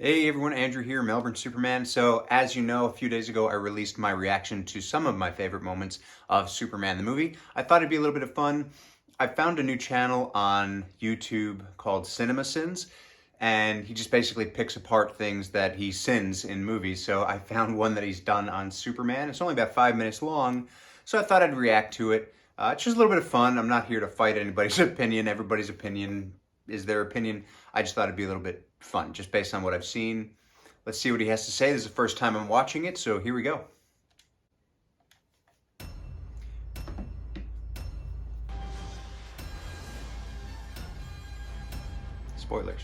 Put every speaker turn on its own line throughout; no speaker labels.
Hey everyone, Andrew here, Melbourne Superman. So, as you know, a few days ago I released my reaction to some of my favorite moments of Superman the movie. I thought it'd be a little bit of fun. I found a new channel on YouTube called CinemaSins, and he just basically picks apart things that he sins in movies. So I found one that he's done on Superman. It's only about 5 minutes long, so I thought I'd react to it. It's just a little bit of fun. I'm not here to fight anybody's opinion. Everybody's opinion is their opinion. I just thought it'd be a little bit fun, just based on what I've seen. Let's see what he has to say. This is the first time I'm watching it, so here we go. Spoilers.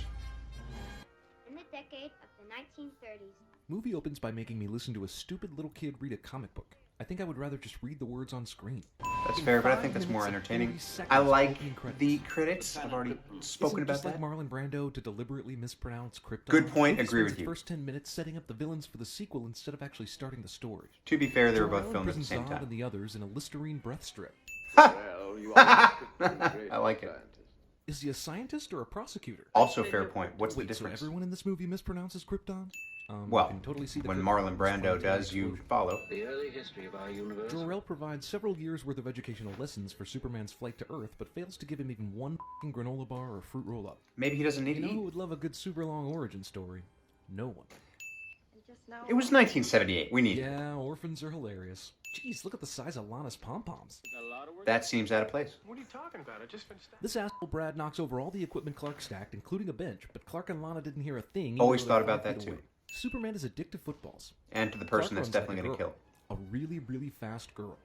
In the decade of the 1930s.
Movie opens by making me listen to a stupid little kid read a comic book. I think I would rather just read the words on screen.
That's fair, but I think that's more entertaining. I like the credits. I've already spoken about that.
Like Marlon Brando to deliberately mispronounce Krypton.
Good point. Agree with you.
First 10 minutes setting up the villains for the sequel instead of actually starting the story.
To be fair, they were both filmed at the same time.
And the others in a Listerine breath strip.
Well, you are
I like it.
Is he a scientist or a prosecutor?
Also fair point. What's the
Wait,
difference?
So everyone in this movie mispronounces Krypton?
Well,
can totally see the
when Marlon Brando does, you follow.
the early history of our universe.
Jor-El provides several years' worth of educational lessons for Superman's flight to Earth, but fails to give him even one f***ing granola bar or fruit roll-up.
Maybe he doesn't need
You
to
know who
eat.
would love a good super long origin story? No one.
It was 1978. We need it.
Yeah, orphans are hilarious. Jeez, look at the size of Lana's pom-poms.
That seems out of place.
What are you talking about? I just finished that.
This asshole Brad knocks over all the equipment Clark stacked, including a bench, but Clark and Lana didn't hear a thing. even
Always
though
thought
they're
about
5
that
feet
too.
away. Superman is addicted to footballs.
And to the person that's
Clark runs
definitely
like
going to
a
kill.
A really, really fast girl.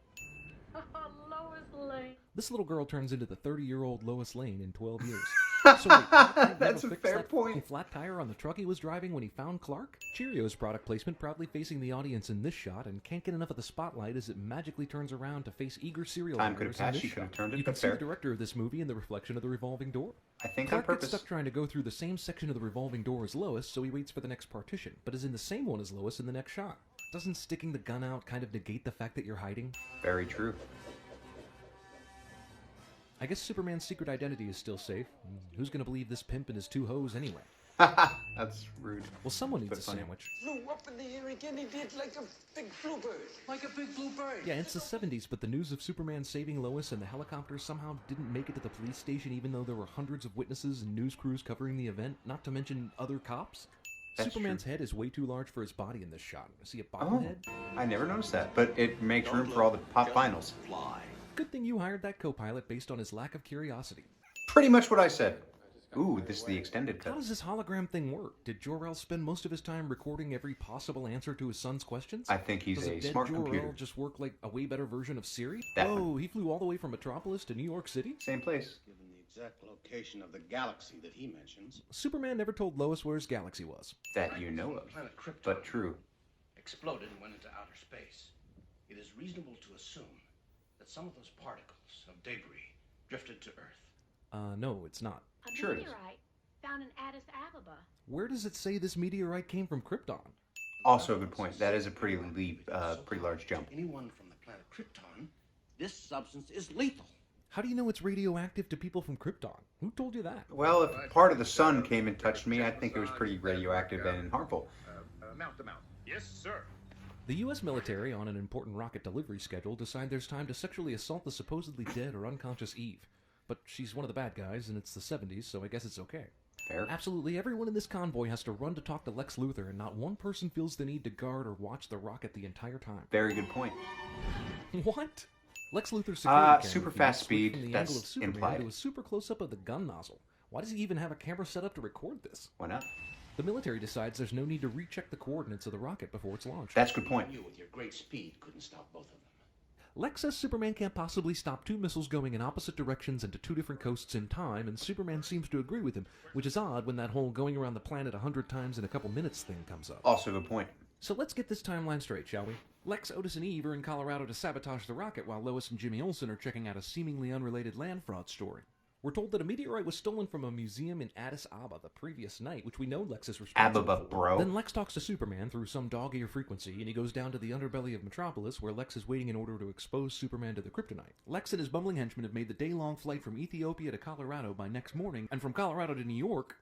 Lois Lane.
This little girl turns into the 30-year-old Lois Lane in 12 years. So wait, Clark
That's
never
a
fixed
fair
that
point.
flat tire on the truck he was driving when he found Clark? Cheerios product placement proudly facing the audience in this shot and can't get enough of the spotlight as it magically turns around to face eager serial
Time could have
numbers in
passed.
this
She could have
shot.
turned it,
You can
but
see the
fair.
director of this movie in the reflection of the revolving door.
I think
Clark
on
gets
purpose.
stuck trying to go through the same section of the revolving door as Lois, so he waits for the next partition, but is in the same one as Lois in the next shot. Doesn't sticking the gun out kind of negate the fact that you're hiding?
Very true.
I guess Superman's secret identity is still safe. Who's gonna believe this pimp and his two hoes anyway?
That's rude.
Well, someone needs
But
a
funny.
sandwich.
Flew up in the air again, he did like a big bluebird.
Like a big blue bird.
Yeah, it's the 70s, but the news of Superman saving Lois and the helicopter somehow didn't make it to the police station even though there were hundreds of witnesses and news crews covering the event, not to mention other cops.
That's
Superman's
true.
head is way too large for his body in this shot. Is he a
Oh,
bobblehead?
I never noticed that, but it makes room for all the pop finals.
Good thing you hired that co-pilot based on his lack of curiosity.
Pretty much what I said. Ooh, this is the extended
How
cut.
does this hologram thing work? Did Jor-El spend most of his time recording every possible answer to his son's questions?
I think he's
Does
a
dead
smart
Jor-El
computer.
just work like a way better version of Siri?
That
Oh, he flew all the way from Metropolis to New York City?
Same place.
Given the exact location of the galaxy that he mentions.
Superman never told Lois where his galaxy was.
That you know of.
Planet Krypton
But true.
exploded and went into outer space. It is reasonable to assume that some of those particles of debris drifted to Earth.
No, it's not.
A
Sure it is.
meteorite found in Addis Ababa.
Where does it say this meteorite came from Krypton?
Also a good point. That is a pretty pretty large jump.
Anyone from the planet Krypton, this substance is lethal.
How do you know it's radioactive to people from Krypton? Who told you that?
Well, if part of the sun came and touched me, I think it was pretty radioactive and harmful.
Mount to mount. Yes, sir.
The U.S. military, on an important rocket delivery schedule, decide there's time to sexually assault the supposedly dead or unconscious Eve. But she's one of the bad guys, and it's the 70s, so I guess it's okay.
Fair.
Absolutely everyone in this convoy has to run to talk to Lex Luthor, and not one person feels the need to guard or watch the rocket the entire time.
Very good point.
What? Lex Luthor's security camera
super
feed
fast
switched
speed,
from the
that's
angle of Superman
implied.
to a super close-up of the gun nozzle. Why does he even have a camera set up to record this?
Why not?
The military decides there's no need to recheck the coordinates of the rocket before it's launched.
That's a good point.
You, with your great speed, couldn't stop both of them.
Lex says Superman can't possibly stop two missiles going in opposite directions and to two different coasts in time, and Superman seems to agree with him, which is odd when that whole going around the planet 100 times in a couple minutes thing comes up.
Also a good point.
So let's get this timeline straight, shall we? Lex, Otis, and Eve are in Colorado to sabotage the rocket while Lois and Jimmy Olsen are checking out a seemingly unrelated land fraud story. We're told that a meteorite was stolen from a museum in Addis Ababa the previous night, which we know Lex is responsible
Ababa,
for.
bro.
Then Lex talks to Superman through some dog-ear frequency, and he goes down to the underbelly of Metropolis, where Lex is waiting in order to expose Superman to the kryptonite. Lex and his bumbling henchmen have made the day-long flight from Ethiopia to Colorado by next morning, and from Colorado to New York,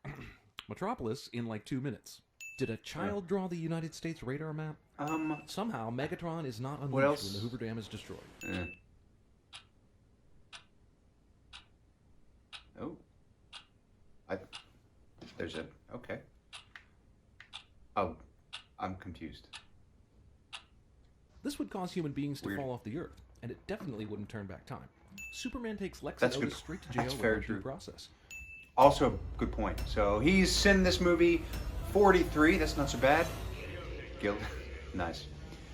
Metropolis, in like 2 minutes. Did a child draw the United States radar map? Somehow, Megatron is not
What
unleashed
else?
when the Hoover Dam is destroyed.
Oh. There's a... Okay. Oh, I'm confused.
This would cause human beings to
Weird.
fall off the Earth, and it definitely wouldn't turn back time. Superman takes Lex
That's
and Otis
good.
straight to jail
That's
without
very
due
true.
process.
Also a good point. So he's in this movie 43. That's not so bad. Guild. Nice.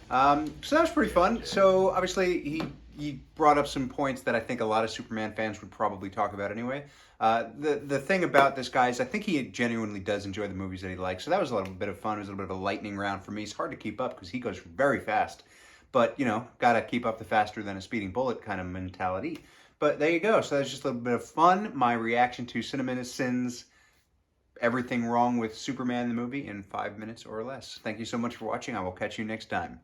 So that was pretty fun. So obviously he brought up some points that I think a lot of Superman fans would probably talk about anyway. The thing about this guy is I think he genuinely does enjoy the movies that he likes. So that was a little bit of fun. It was a little bit of a lightning round for me. It's hard to keep up because he goes very fast. But, you know, got to keep up the faster than a speeding bullet kind of mentality. But there you go. So that's just a little bit of fun. My reaction to CinemaSins, everything wrong with Superman the movie in 5 minutes or less. Thank you so much for watching. I will catch you next time.